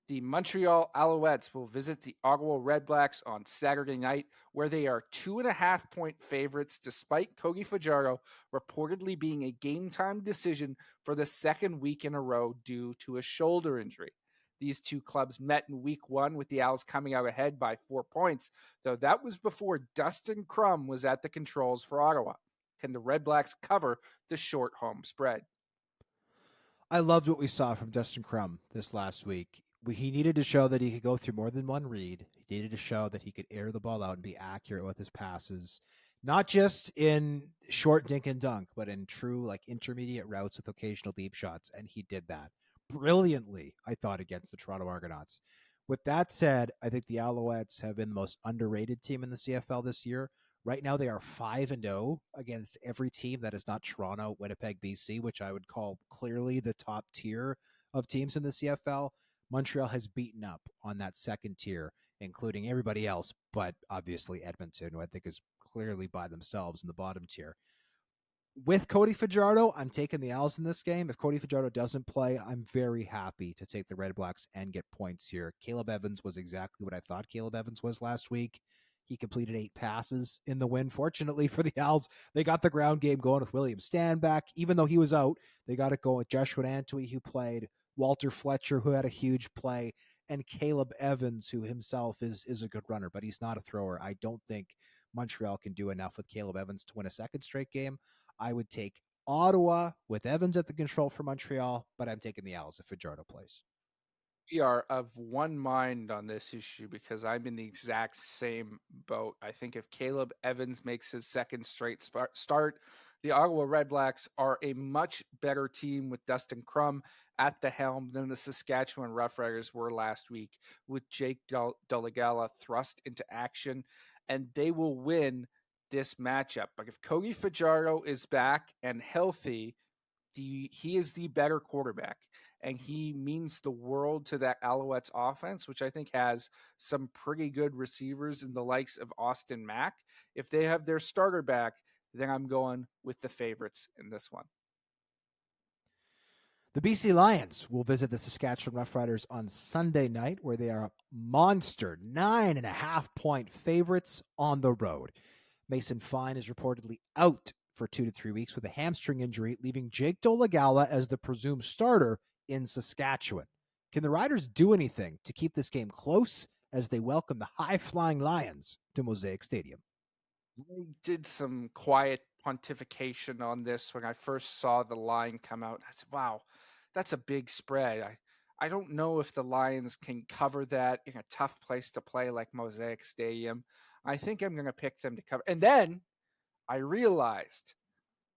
The Montreal Alouettes will visit the Ottawa Redblacks on Saturday night, where they are 2.5-point favorites, despite Cody Fajardo reportedly being a game-time decision for the 2nd week in a row due to a shoulder injury. These two clubs met in week 1 with the Owls coming out ahead by 4 points, though that was before Dustin Crum was at the controls for Ottawa. Can the Redblacks cover the short home spread? I loved what we saw from Dustin Crum this last week. He needed to show that he could go through more than one read. He needed to show that he could air the ball out and be accurate with his passes, not just in short dink and dunk, but in true like intermediate routes with occasional deep shots. And he did that brilliantly, I thought, against the Toronto Argonauts. With that said, I think the Alouettes have been the most underrated team in the CFL this year. Right now, they are 5-0 against every team that is not Toronto, Winnipeg, BC, which I would call clearly the top tier of teams in the CFL. Montreal has beaten up on that second tier, including everybody else, but obviously Edmonton, who I think is clearly by themselves in the bottom tier. With Cody Fajardo, I'm taking the Owls in this game. If Cody Fajardo doesn't play, I'm very happy to take the Redblacks and get points here. Caleb Evans was exactly what I thought Caleb Evans was last week. He completed 8 passes in the win. Fortunately for the Owls, they got the ground game going with William Stanback. Even though he was out, they got it going with Joshua Antwi, who played, Walter Fletcher, who had a huge play, and Caleb Evans, who himself is a good runner, but he's not a thrower. I don't think Montreal can do enough with Caleb Evans to win a second straight game. I would take Ottawa with Evans at the control for Montreal, but I'm taking the Owls if Fajardo plays. We are of one mind on this issue because I'm in the exact same boat. I think if Caleb Evans makes his second straight start, the Ottawa Redblacks are a much better team with Dustin Crum at the helm than the Saskatchewan Roughriders were last week with Jake Dolegala thrust into action, and they will win this matchup. But if Cody Fajardo is back and healthy, he is the better quarterback, and he means the world to that Alouettes offense, which I think has some pretty good receivers in the likes of Austin Mack. If they have their starter back, then I'm going with the favorites in this one. The BC Lions will visit the Saskatchewan Roughriders on Sunday night, where they are monster 9.5-point favorites on the road. Mason Fine is reportedly out for 2 to 3 weeks with a hamstring injury, leaving Jake Dolegala as the presumed starter in Saskatchewan. Can the Riders do anything to keep this game close as they welcome the high-flying Lions to Mosaic Stadium? I did some quiet pontification on this when I first saw the line come out. I said, wow, that's a big spread. I don't know if the Lions can cover that in a tough place to play like Mosaic Stadium. I think I'm going to pick them to cover. And then I realized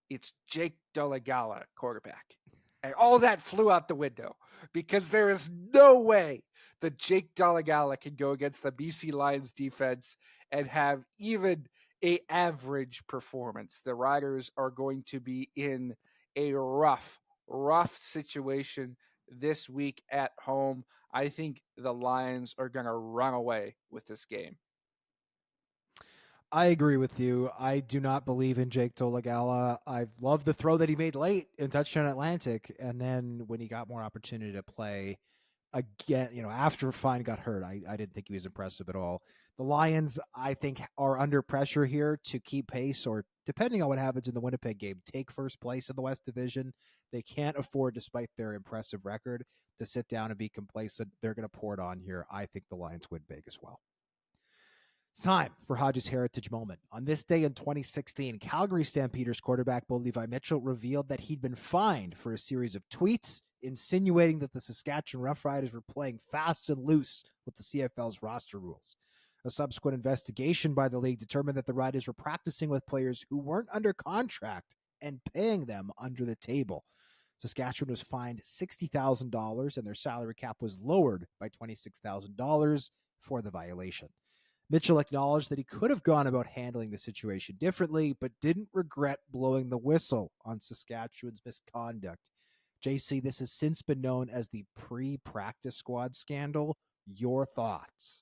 it's Jake Dolegala, quarterback. And all that flew out the window because there is no way that Jake Dolegala can go against the BC Lions defense and have even a average performance. The Riders are going to be in a rough situation this week at home. I think the Lions are going to run away with this game. I agree with you. I do not believe in Jake Dolegala. I love the throw that he made late in Touchdown Atlantic, and then when he got more opportunity to play again, after Fine got hurt, I didn't think he was impressive at all. The Lions, I think, are under pressure here to keep pace, or depending on what happens in the Winnipeg game, take first place in the West Division. They can't afford, despite their impressive record, to sit down and be complacent. They're going to pour it on here. I think the Lions win big as well. It's time for Hodge's Heritage Moment. On this day in 2016, Calgary Stampeders quarterback Bo Levi Mitchell revealed that he'd been fined for a series of tweets insinuating that the Saskatchewan Roughriders were playing fast and loose with the CFL's roster rules. A subsequent investigation by the league determined that the Riders were practicing with players who weren't under contract and paying them under the table. Saskatchewan was fined $60,000 and their salary cap was lowered by $26,000 for the violation. Mitchell acknowledged that he could have gone about handling the situation differently, but didn't regret blowing the whistle on Saskatchewan's misconduct. JC, this has since been known as the pre-practice squad scandal. Your thoughts?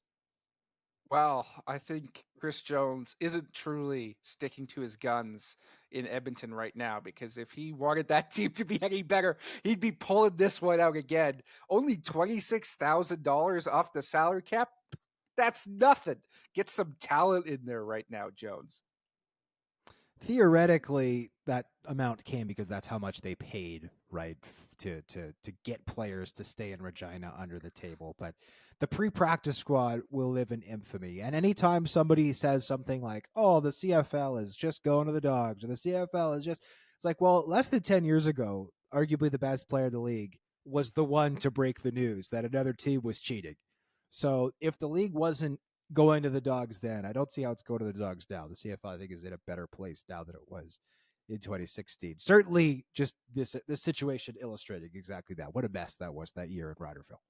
Well, I think Chris Jones isn't truly sticking to his guns in Edmonton right now, because if he wanted that team to be any better, he'd be pulling this one out again. Only $26,000 off the salary cap. That's nothing. Get some talent in there right now, Jones. Theoretically, that amount came because that's how much they paid, right, to get players to stay in Regina under the table. But the pre-practice squad will live in infamy. And anytime somebody says something like, oh, the CFL is just going to the dogs, or the CFL is just, it's like, well, less than 10 years ago, arguably the best player in the league was the one to break the news that another team was cheating. So if the league wasn't going to the dogs then, I don't see how it's going to the dogs now. The CFL, I think, is in a better place now than it was in 2016. Certainly, just this situation illustrating exactly that. What a mess that was that year in Riderville.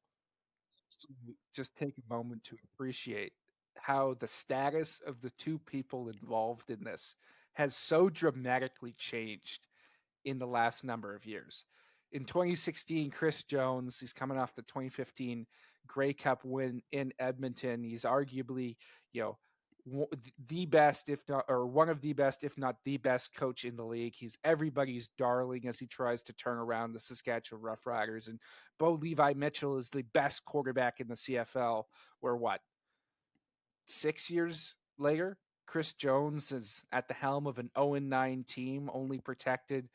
Just take a moment to appreciate how the status of the two people involved in this has so dramatically changed in the last number of years. In 2016, Chris Jones, he's coming off the 2015 Grey Cup win in Edmonton. He's arguably, the best, if not, or one of the best, if not the best coach in the league. He's everybody's darling as he tries to turn around the Saskatchewan Roughriders. And Bo Levi Mitchell is the best quarterback in the CFL. Where 6 years later, Chris Jones is at the helm of an 0-9 team, only protected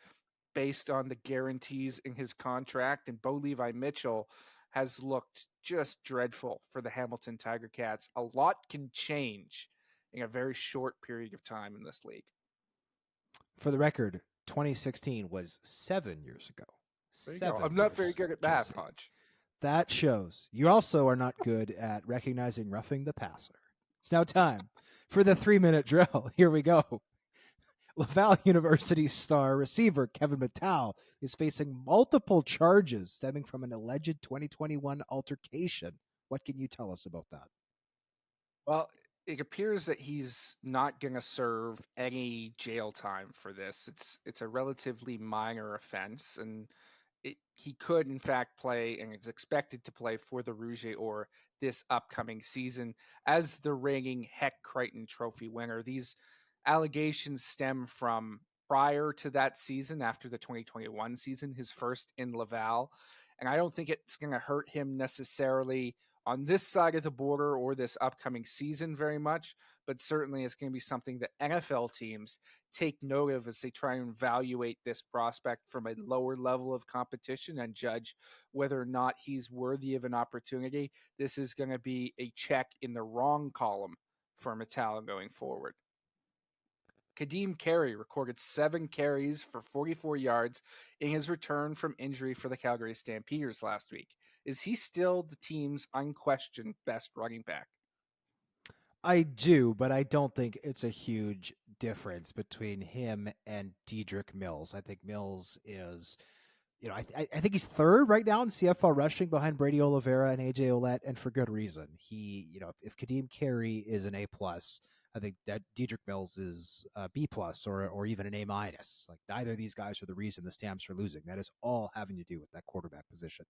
based on the guarantees in his contract. And Bo Levi Mitchell has looked just dreadful for the Hamilton Tiger Cats. A lot can change in a very short period of time in this league. For the record, 2016 was 7 years ago. I'm not very good at math, Hodge. That shows you also are not good at recognizing roughing the passer. It's now time for the 3-minute drill. Here we go. Laval University star receiver Kevin Mattel is facing multiple charges stemming from an alleged 2021 altercation. What can you tell us about that? Well, it appears that he's not going to serve any jail time for this. It's a relatively minor offense, and he could in fact play and is expected to play for the Rouge or this upcoming season as the reigning Heck Crichton Trophy winner. These allegations stem from prior to that season, after the 2021 season, his first in Laval. And I don't think it's going to hurt him necessarily on this side of the border or this upcoming season very much, but certainly it's going to be something that NFL teams take note of as they try and evaluate this prospect from a lower level of competition and judge whether or not he's worthy of an opportunity. This is going to be a check in the wrong column for Metallo going forward. Kadeem Carey recorded 7 carries for 44 yards in his return from injury for the Calgary Stampeders last week. Is he still the team's unquestioned best running back? I do, but I don't think it's a huge difference between him and Dedrick Mills. I think Mills is, I think he's third right now in CFL rushing behind Brady Oliveira and AJ Ouellette, and for good reason. He, if Kadeem Carey is an A+, I think that Dedrick Mills is a B+ or even an A-. Like, neither of these guys are the reason the Stamps are losing. That is all having to do with that quarterback position.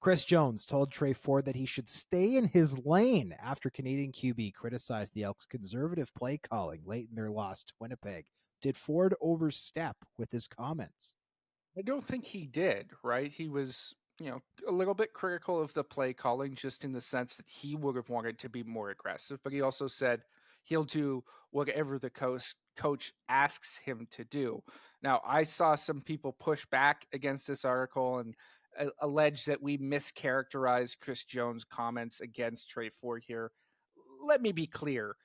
Chris Jones told Tre Ford that he should stay in his lane after Canadian QB criticized the Elks' conservative play calling late in their loss to Winnipeg. Did Ford overstep with his comments? I don't think he did, right? He was, a little bit critical of the play calling, just in the sense that he would have wanted to be more aggressive, but he also said he'll do whatever the coach asks him to do. Now, I saw some people push back against this article and allege that we mischaracterized Chris Jones' comments against Tre Ford here. Let me be clear.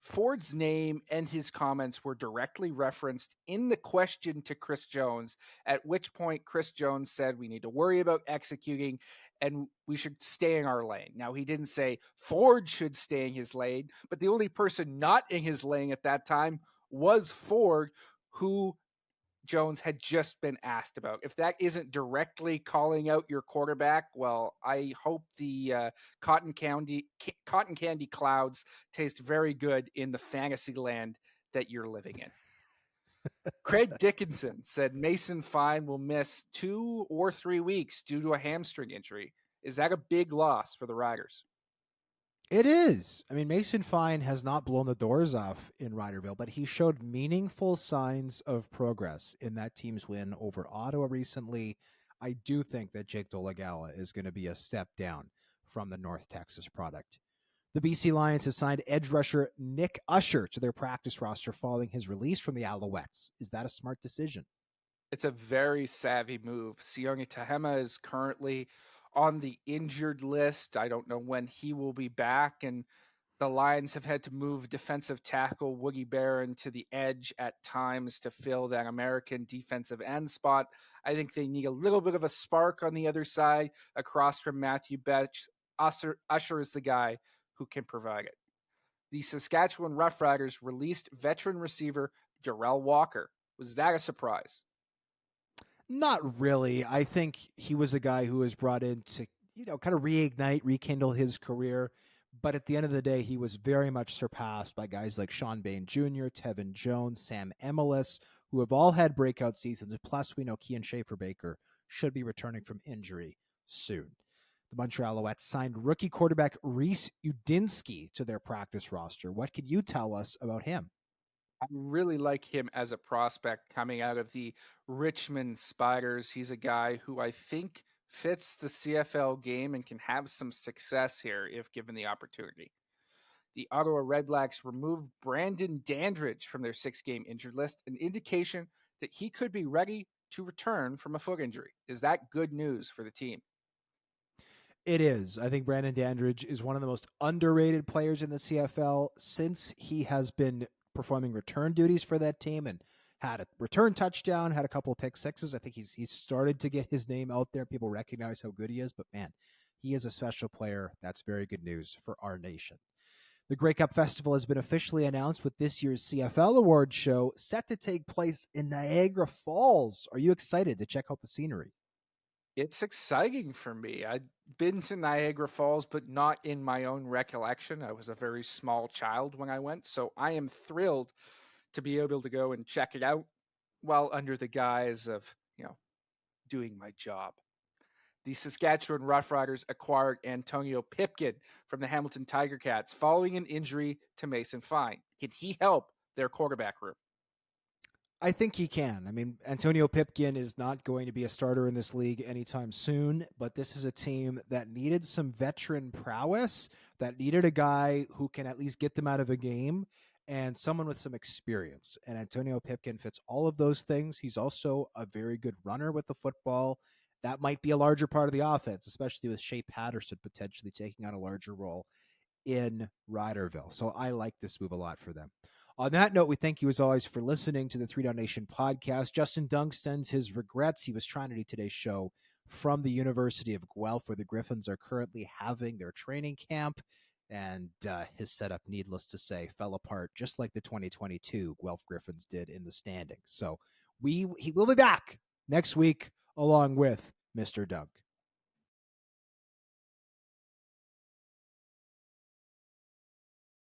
Ford's name and his comments were directly referenced in the question to Chris Jones, at which point Chris Jones said we need to worry about executing and we should stay in our lane. Now, he didn't say Ford should stay in his lane, but the only person not in his lane at that time was Ford, who Jones had just been asked about. If that isn't directly calling out your quarterback, well, I hope the cotton candy clouds taste very good in the fantasy land that you're living in. Craig Dickinson said Mason Fine will miss 2 or 3 weeks due to a hamstring injury. Is that a big loss for the Riders? It is. I mean, Mason Fine has not blown the doors off in Riderville, but he showed meaningful signs of progress in that team's win over Ottawa recently. I do think that Jake Dolegala is going to be a step down from the North Texas product. The BC Lions have signed edge rusher Nick Usher to their practice roster following his release from the Alouettes. Is that a smart decision? It's a very savvy move. Sione Tahema is currently on the injured list. I don't know when he will be back, and the Lions have had to move defensive tackle Woogie Barron to the edge at times to fill that American defensive end spot. I think they need a little bit of a spark on the other side across from Matthew Betch. Usher is the guy who can provide it. The Saskatchewan Roughriders released veteran receiver Darrell Walker. Was that a surprise? Not really. I think he was a guy who was brought in to, kind of rekindle his career. But at the end of the day, he was very much surpassed by guys like Sean Bain Jr., Tevin Jones, Sam Emelis, who have all had breakout seasons. Plus, we know Kian Schaefer-Baker should be returning from injury soon. The Montreal Alouettes signed rookie quarterback Reese Udinsky to their practice roster. What can you tell us about him? I really like him as a prospect coming out of the Richmond Spiders. He's a guy who I think fits the CFL game and can have some success here if given the opportunity. The Ottawa Redblacks removed Brandon Dandridge from their 6-game injured list, an indication that he could be ready to return from a foot injury. Is that good news for the team? It is. I think Brandon Dandridge is one of the most underrated players in the CFL since he has been performing return duties for that team and had a return touchdown, had a couple of pick sixes. I think he's started to get his name out there. People recognize how good he is, but man, he is a special player. That's very good news for our nation. The Grey Cup Festival has been officially announced with this year's CFL Awards show set to take place in Niagara Falls. Are you excited to check out the scenery? It's exciting for me. I've been to Niagara Falls, but not in my own recollection. I was a very small child when I went, so I am thrilled to be able to go and check it out while under the guise of, doing my job. The Saskatchewan Roughriders acquired Antonio Pipkin from the Hamilton Tiger Cats following an injury to Mason Fine. Can he help their quarterback room? I think he can. I mean, Antonio Pipkin is not going to be a starter in this league anytime soon, but this is a team that needed some veteran prowess, that needed a guy who can at least get them out of a game, and someone with some experience. And Antonio Pipkin fits all of those things. He's also a very good runner with the football. That might be a larger part of the offense, especially with Shea Patterson potentially taking on a larger role in Riderville. So I like this move a lot for them. On that note, we thank you as always for listening to the 3DownNation podcast. Justin Dunk sends his regrets. He was trying to do today's show from the University of Guelph, where the Griffins are currently having their training camp. And his setup, needless to say, fell apart just like the 2022 Guelph Griffins did in the standings. So he will be back next week along with Mr. Dunk.